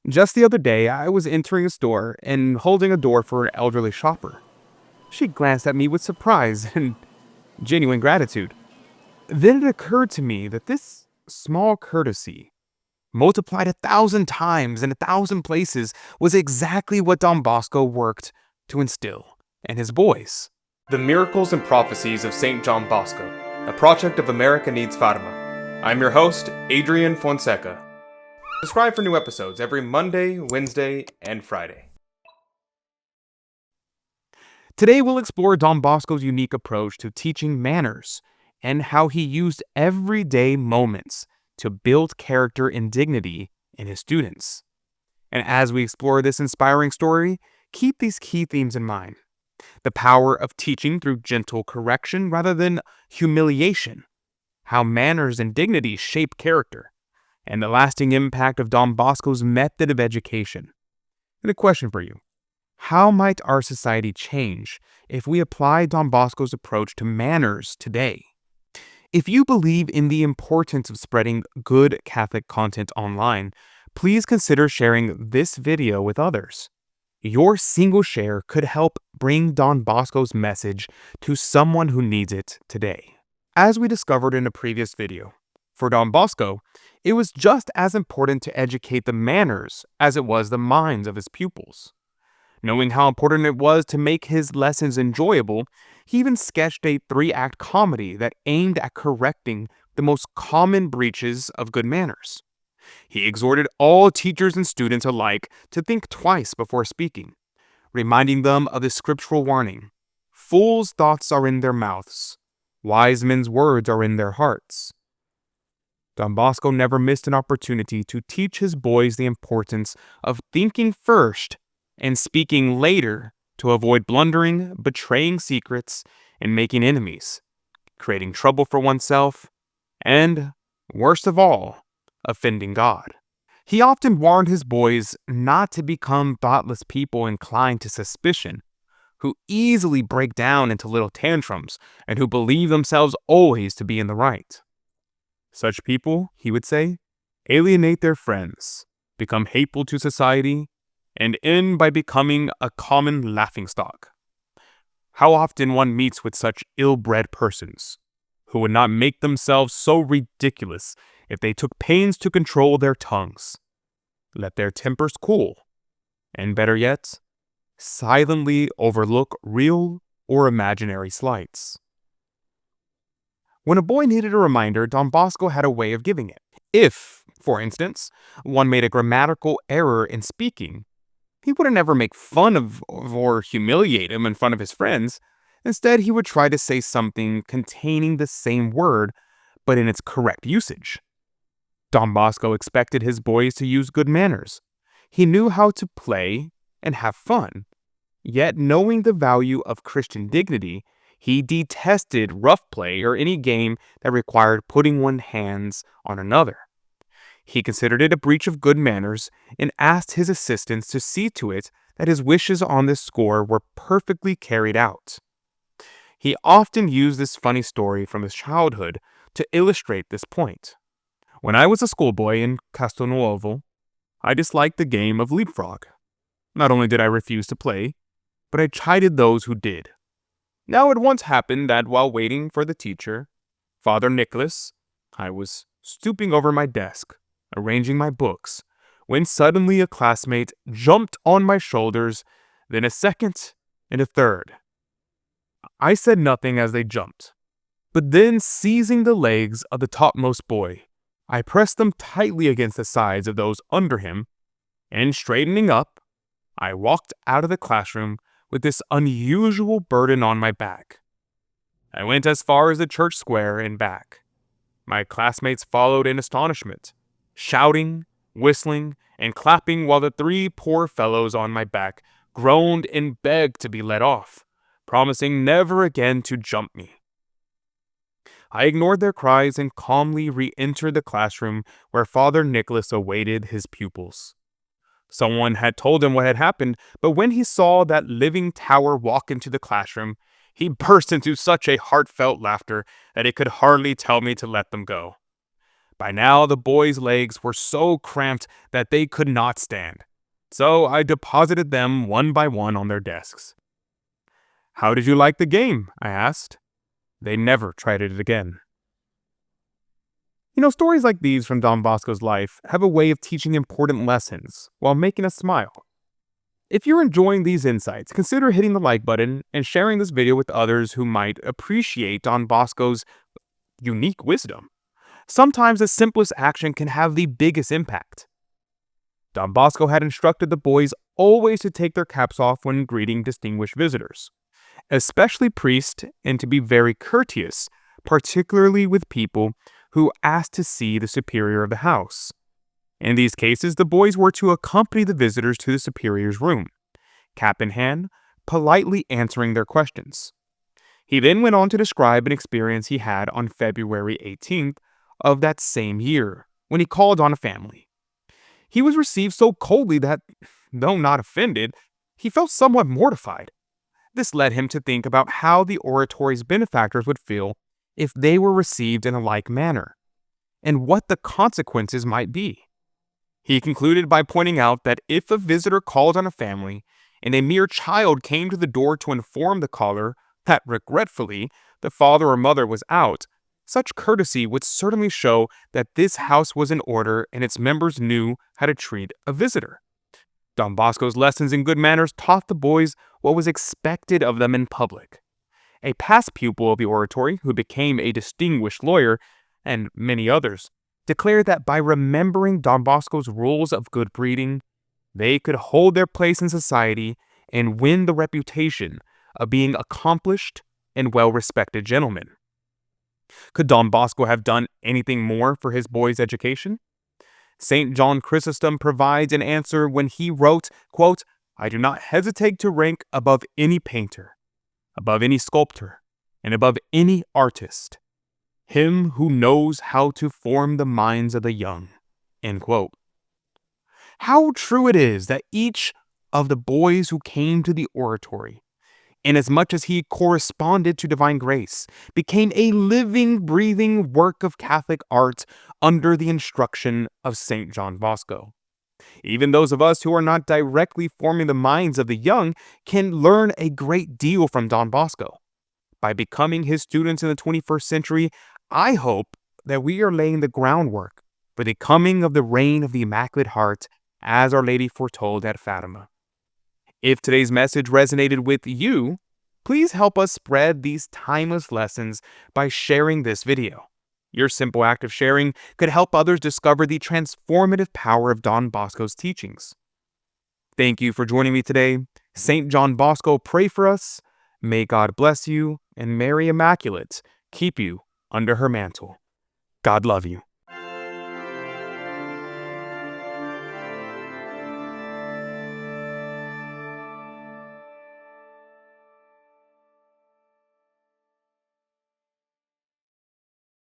Just the other day, I was entering a store and holding a door for an elderly shopper. She glanced at me with surprise and genuine gratitude. Then it occurred to me that this small courtesy, multiplied 1,000 times in 1,000 places, was exactly what Don Bosco worked to instill in his boys. The Miracles and Prophecies of Saint John Bosco, a project of America Needs Fatima. I'm your host, Adrian Fonseca. Subscribe for new episodes every Monday, Wednesday, and Friday. Today we'll explore Don Bosco's unique approach to teaching manners and how he used everyday moments to build character and dignity in his students. And as we explore this inspiring story, keep these key themes in mind. The power of teaching through gentle correction rather than humiliation, how manners and dignity shape character, and the lasting impact of Don Bosco's method of education. And a question for you. How might our society change if we apply Don Bosco's approach to manners today? If you believe in the importance of spreading good Catholic content online, please consider sharing this video with others. Your single share could help bring Don Bosco's message to someone who needs it today. As we discovered in a previous video, for Don Bosco, it was just as important to educate the manners as it was the minds of his pupils. Knowing how important it was to make his lessons enjoyable, he even sketched a 3-act comedy that aimed at correcting the most common breaches of good manners. He exhorted all teachers and students alike to think twice before speaking, reminding them of the scriptural warning, "Fools' thoughts are in their mouths, wise men's words are in their hearts." Don Bosco never missed an opportunity to teach his boys the importance of thinking first and speaking later to avoid blundering, betraying secrets, and making enemies, creating trouble for oneself, and, worst of all, offending God. He often warned his boys not to become thoughtless people inclined to suspicion, who easily break down into little tantrums and who believe themselves always to be in the right. Such people, he would say, alienate their friends, become hateful to society, and end by becoming a common laughingstock. How often one meets with such ill-bred persons, who would not make themselves so ridiculous if they took pains to control their tongues, let their tempers cool, and better yet, silently overlook real or imaginary slights. When a boy needed a reminder, Don Bosco had a way of giving it. If, for instance, one made a grammatical error in speaking, he wouldn't ever make fun of or humiliate him in front of his friends. Instead, he would try to say something containing the same word, but in its correct usage. Don Bosco expected his boys to use good manners. He knew how to play and have fun. Yet, knowing the value of Christian dignity, he detested rough play or any game that required putting one's hands on another. He considered it a breach of good manners and asked his assistants to see to it that his wishes on this score were perfectly carried out. He often used this funny story from his childhood to illustrate this point. When I was a schoolboy in Castelnuovo, I disliked the game of leapfrog. Not only did I refuse to play, but I chided those who did. Now it once happened that while waiting for the teacher, Father Nicholas, I was stooping over my desk, arranging my books, when suddenly a classmate jumped on my shoulders, then a second and a third. I said nothing as they jumped, but then seizing the legs of the topmost boy, I pressed them tightly against the sides of those under him, and straightening up, I walked out of the classroom with this unusual burden on my back. I went as far as the church square and back. My classmates followed in astonishment, shouting, whistling, and clapping while the 3 poor fellows on my back groaned and begged to be let off, promising never again to jump me. I ignored their cries and calmly re-entered the classroom where Father Nicholas awaited his pupils. Someone had told him what had happened, but when he saw that living tower walk into the classroom, he burst into such a heartfelt laughter that he could hardly tell me to let them go. By now, the boys' legs were so cramped that they could not stand, so I deposited them one by one on their desks. "How did you like the game?" I asked. They never tried it again. Stories like these from Don Bosco's life have a way of teaching important lessons while making us smile. If you're enjoying these insights, consider hitting the like button and sharing this video with others who might appreciate Don Bosco's unique wisdom. Sometimes the simplest action can have the biggest impact. Don Bosco had instructed the boys always to take their caps off when greeting distinguished visitors, especially priests, and to be very courteous, particularly with people who asked to see the superior of the house. In these cases, the boys were to accompany the visitors to the superior's room, cap in hand, politely answering their questions. He then went on to describe an experience he had on February 18th of that same year, when he called on a family. He was received so coldly that, though not offended, he felt somewhat mortified. This led him to think about how the oratory's benefactors would feel if they were received in a like manner, and what the consequences might be. He concluded by pointing out that if a visitor called on a family, and a mere child came to the door to inform the caller that regretfully the father or mother was out, such courtesy would certainly show that this house was in order and its members knew how to treat a visitor. Don Bosco's lessons in good manners taught the boys what was expected of them in public. A past pupil of the oratory, who became a distinguished lawyer, and many others, declared that by remembering Don Bosco's rules of good breeding, they could hold their place in society and win the reputation of being accomplished and well-respected gentlemen. Could Don Bosco have done anything more for his boys' education? Saint John Chrysostom provides an answer when he wrote, quote, "I do not hesitate to rank above any painter, above any sculptor, and above any artist, him who knows how to form the minds of the young." End quote. How true it is that each of the boys who came to the oratory, inasmuch as he corresponded to divine grace, became a living, breathing work of Catholic art under the instruction of Saint John Bosco. Even those of us who are not directly forming the minds of the young can learn a great deal from Don Bosco. By becoming his students in the 21st century, I hope that we are laying the groundwork for the coming of the reign of the Immaculate Heart, as Our Lady foretold at Fatima. If today's message resonated with you, please help us spread these timeless lessons by sharing this video. Your simple act of sharing could help others discover the transformative power of Don Bosco's teachings. Thank you for joining me today. Saint John Bosco, pray for us. May God bless you, and Mary Immaculate keep you under her mantle. God love you.